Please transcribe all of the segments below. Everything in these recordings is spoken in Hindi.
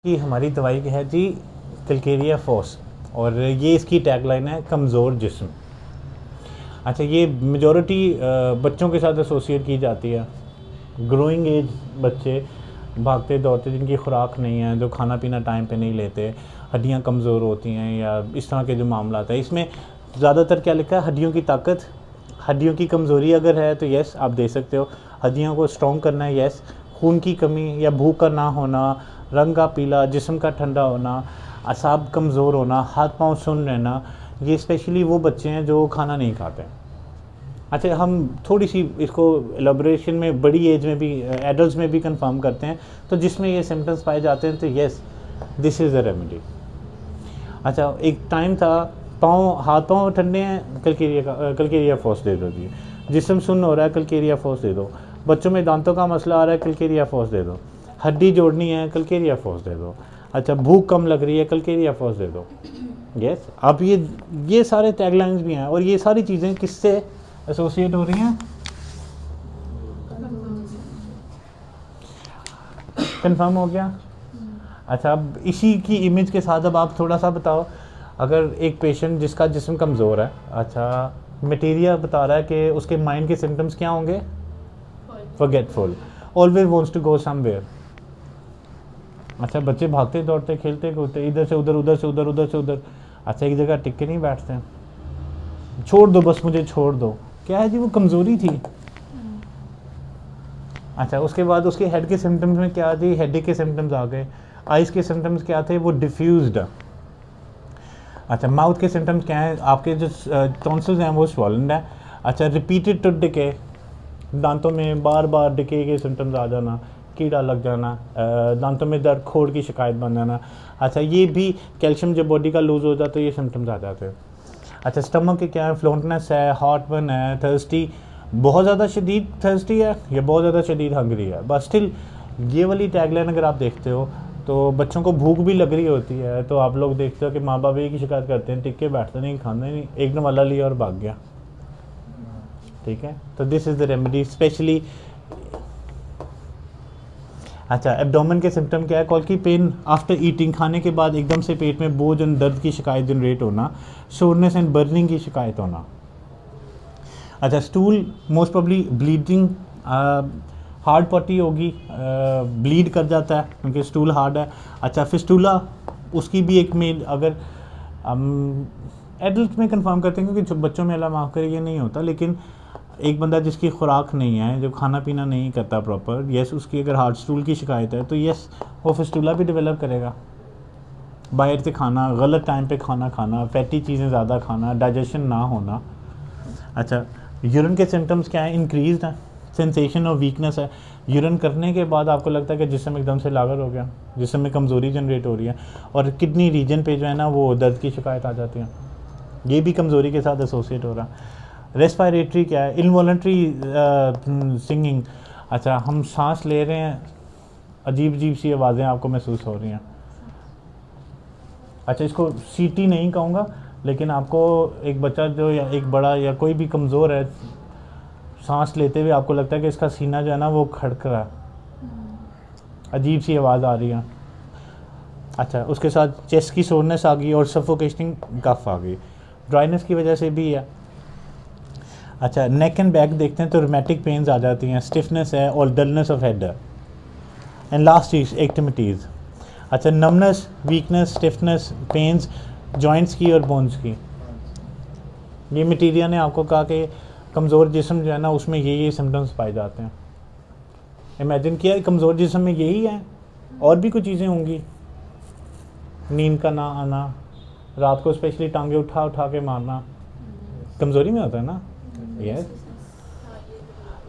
कि हमारी दवाई है जी कलकेरिया फोस, और ये इसकी टैगलाइन है कमज़ोर जिस्म। अच्छा, ये मेजॉरिटी बच्चों के साथ एसोसिएट की जाती है। ग्रोइंग एज बच्चे, भागते दौड़ते, जिनकी खुराक नहीं है, जो खाना पीना टाइम पे नहीं लेते, हड्डियां कमज़ोर होती हैं या इस तरह के जो मामला है। इसमें ज़्यादातर क्या लिखा है, हड्डियों की ताकत, हड्डियों की कमज़ोरी अगर है तो यस आप दे सकते हो। हड्डियों को स्ट्रॉन्ग करना है, यस। खून की कमी या भूख का ना होना, रंग का पीला, जिस्म का ठंडा होना, असाब कमज़ोर होना, हाथ पाँव सुन्न रहना, ये स्पेशली वो बच्चे हैं जो खाना नहीं खाते। अच्छा, हम थोड़ी सी इसको एलाबोरेशन में बड़ी एज में भी, एडल्ट में भी कंफर्म करते हैं, तो जिसमें ये सिम्टम्स पाए जाते हैं तो yes this is a remedy. अच्छा, एक टाइम था, हाथ पाँव ठंडे हैं, कलकेरिया फोस दे दो जी। जिस्म सुन्न हो रहा है, कलकेरिया फोस दे दो। बच्चों में दांतों का मसला आ रहा है, कलकेरिया फोस दे दो। हड्डी जोड़नी है, कलकेरिया फोस दे दो। अच्छा, भूख कम लग रही है, कलकेरिया फोस दे दो। यस, अब ये सारे टैगलाइंस भी हैं, और ये सारी चीज़ें किससे एसोसिएट हो रही हैं? कंफर्म हो गया। अच्छा, अब इसी की इमेज के साथ अब आप थोड़ा सा बताओ, अगर एक पेशेंट जिसका जिस्म कमज़ोर है, अच्छा मटेरिया बता रहा है कि उसके माइंड के सिम्टम्स क्या होंगे? Forgetful, always wants to go somewhere. अच्छा, बच्चे भागते दौड़ते खेलते कूदते, इधर से उधर, उधर से उधर, उधर से उधर। अच्छा, एक जगह टिक के नहीं बैठते हैं, छोड़ दो बस, मुझे छोड़ दो। क्या है जी, वो कमज़ोरी थी। अच्छा, उसके बाद उसके हेड के सिम्टम्स में क्या थी? हेडेक के सिम्टम्स आ गए। आइज़ के सिम्टम्स क्या थे? वो डिफ्यूज्ड। अच्छा, माउथ के सिम्टम्स क्या हैं? आपके जो टॉन्सिल्स हैं वो स्वॉल्न है। अच्छा, रिपीटेड टूथ डिके, दांतों में बार बार डिके के सिम्टम्स आ जाना, कीड़ा लग जाना, दांतों में दर्द, खोड़ की शिकायत बन जाना। अच्छा, ये भी कैल्शियम जब बॉडी का लूज़ हो जाता है, ये सिम्टम्स आ जाते हैं। अच्छा, स्टमक के क्या है? फ्लोटनेस है, हॉटबर्न है, थर्स्टी, बहुत ज़्यादा शदीद थर्स्टी है या बहुत ज़्यादा शदीद हंगरी है। बट स्टिल ये वाली टैगलाइन अगर आप देखते हो तो बच्चों को भूख भी लग रही होती है, तो आप लोग देखते हो कि माँ बाप एक ही शिकायत करते हैं, टिक के बैठते नहीं, खाना नहीं, एक नवाला लिया और भाग गया। ठीक है, तो this is the remedy specially. अच्छा, एब्डोमेन के सिम्टम क्या है? कॉल्की पेन आफ्टर ईटिंग, खाने के बाद एकदम से पेट में बोझ और दर्द की शिकायत जनरेट होना, सोरनेस एंड बर्निंग की शिकायत होना। अच्छा, stool most probably bleeding, hard potty होगी, ब्लीड कर जाता है क्योंकि स्टूल हार्ड है। अच्छा, फिस्टूला, उसकी भी एक में अगर एडल्ट में कंफर्म करते हैं, क्योंकि बच्चों में अल्लाह माफ़ करे ये नहीं होता, लेकिन एक बंदा जिसकी खुराक नहीं है, जो खाना पीना नहीं करता प्रॉपर, यस, उसकी अगर हार्ड स्टूल की शिकायत है तो यस वो फिस्टूला भी डेवलप करेगा। बाहर से खाना, गलत टाइम पे खाना खाना, फैटी चीज़ें ज़्यादा खाना, डाइजेशन ना होना। अच्छा, यूरिन के सिम्टम्स क्या है? इंक्रीज है, सेंसेशन और वीकनेस है। यूरिन करने के बाद आपको लगता है कि जिस्म एकदम से लागर हो गया, जिस्म में कमज़ोरी जनरेट हो रही है, और किडनी रीजन पे जो है ना वो दर्द की शिकायत आ जाती है, ये भी कमज़ोरी के साथ एसोसिएट हो रहा है। रेस्पायरेटरी क्या है? Involuntary singing. अच्छा, हम सांस ले रहे हैं, अजीब अजीब सी आवाज़ें आपको महसूस हो रही हैं। अच्छा, इसको सीटी नहीं कहूँगा, लेकिन आपको एक बच्चा जो या एक बड़ा या कोई भी कमज़ोर है, सांस लेते हुए आपको लगता है कि इसका सीना जो है ना वो खड़क रहा है, अजीब सी आवाज़ आ रही है। अच्छा, उसके साथ चेस्ट की सोरनेस आ गई और सफोकेटिंग कफ आ गई, ड्राइनेस की वजह से भी है। अच्छा, नेक एंड बैक देखते हैं तो रोमेटिक पेन्स आ जाती हैं, स्टिफनेस है और डलनेस ऑफ हेड है। And last is activities. अच्छा, numbness, weakness, stiffness, pains joints की और बोन्स की। ये मटीरियल ने आपको कहा कि कमज़ोर जिस्म जो है ना उसमें ये सिम्टम्स पाए जाते हैं। इमेजिन किया कमज़ोर जिस्म में यही है, और भी कुछ चीज़ें होंगी, नींद का ना आना, रात को स्पेशली टांगे उठा उठा के मारना, कमज़ोरी में होता है ना। यस,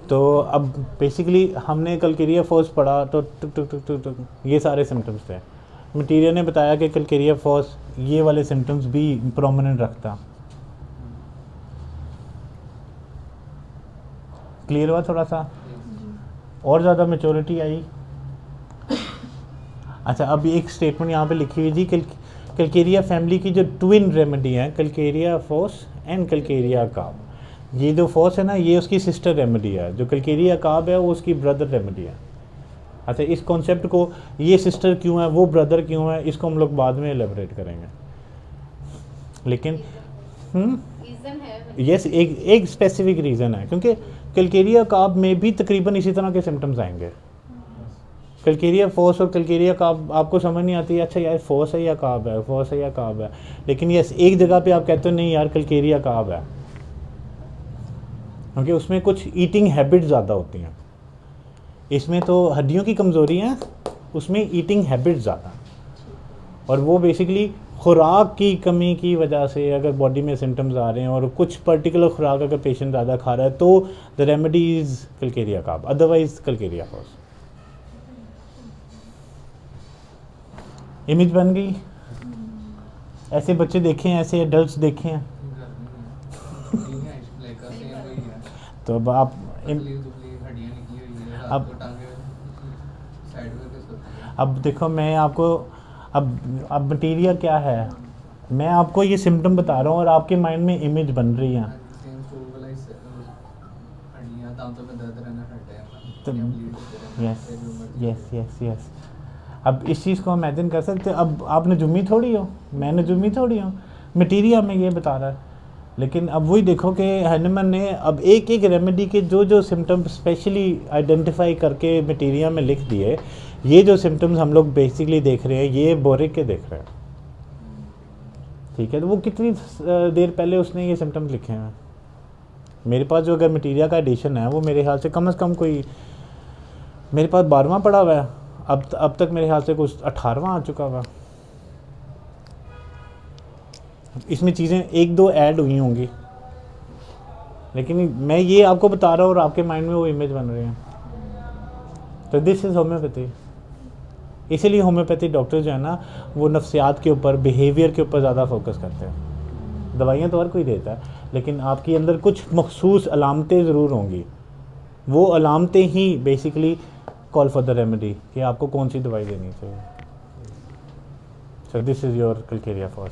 तो अब बेसिकली हमने कलकेरिया फोस पढ़ा तो टुक टुक टुक टुक टुक ये सारे सिम्टम्स थे। मटीरियल ने बताया कि कलकेरिया फोस ये वाले सिम्टम्स भी प्रोमिनेंट रखता। क्लियर हुआ थोड़ा सा, और ज़्यादा मेचोरिटी आई। अच्छा, अब एक स्टेटमेंट यहाँ पे लिखी हुई थी, कलकेरिया फैमिली की जो ट्विन रेमेडी है, कलकेरिया फोस एंड कलकेरिया काब। ये जो फोस है ना ये उसकी सिस्टर रेमेडी है, जो कलकेरिया काब है वो उसकी ब्रदर रेमेडी है। अच्छा, इस कॉन्सेप्ट को, ये सिस्टर क्यों है, वो ब्रदर क्यों है, इसको हम लोग बाद में एलेबरेट करेंगे। लेकिन यस, एक स्पेसिफिक रीज़न है, क्योंकि कलकेरिया काब में भी तकरीबन इसी तरह के सिम्टम्स आएंगे। कलकेरिया फोस और कलकेरिया काब आपको समझ नहीं आती, अच्छा यार फोस है या काब है, फोस है या काब है, लेकिन यस एक जगह पे आप कहते हो नहीं यार कलकेरिया काब है, क्योंकि उसमें कुछ ईटिंग हैबिट्स ज़्यादा होती हैं। इसमें तो हड्डियों की कमज़ोरी है, उसमें ईटिंग हैबिट्स ज़्यादा, और वो बेसिकली खुराक की कमी की वजह से अगर बॉडी में सिम्टम्स आ रहे हैं और कुछ पर्टिकुलर खुराक अगर पेशेंट ज़्यादा खा रहा है तो the remedy is calcarea carb, otherwise calcarea phos. Image बन गई। ऐसे बच्चे देखे हैं, ऐसे एडल्ट्स देखे हैं। तो अब आप अब देखो, मैं आपको अब मटीरियल क्या है, मैं आपको ये सिम्टम बता रहा हूँ और आपके माइंड में इमेज बन रही है। Yes yes yes yes. अब इस चीज़ को हम इमेजिन कर सकते हैं। अब आप नजुमी थोड़ी हो, मैं नजुमी थोड़ी हूँ, मटीरियल में ये बता रहा है। लेकिन अब वही देखो कि हैनिमन ने अब एक एक रेमेडी के जो जो सिम्टम्स स्पेशली आइडेंटिफाई करके मटीरियल में लिख दिए। ये जो सिम्टम्स हम लोग बेसिकली देख रहे हैं, ये बोरिक के देख रहे हैं, ठीक है। तो वो कितनी देर पहले उसने ये सिम्टम्स लिखे हैं। मेरे पास जो अगर मटीरियल का एडिशन है वो मेरे ख्याल से कम कोई, मेरे पास 12वां पड़ा हुआ है, अब तक मेरे ख्याल से कुछ 18वां आ चुका हुआ। इसमें चीज़ें एक दो ऐड हुई होंगी, लेकिन मैं ये आपको बता रहा हूँ और आपके माइंड में वो इमेज बन रही है। तो दिस इज़ होम्योपैथी। इसीलिए होम्योपैथी डॉक्टर जो है ना, वो नफ्सियात के ऊपर, बिहेवियर के ऊपर ज़्यादा फोकस करते हैं। दवाइयाँ तो हर कोई देता है, लेकिन आपके अंदर कुछ मखसूस अलामतें ज़रूर होंगी। वो अलामतें ही basically call for the remedy कि आपको कौन सी दवाई देनी चाहिए। So this is your calcarea Fosse.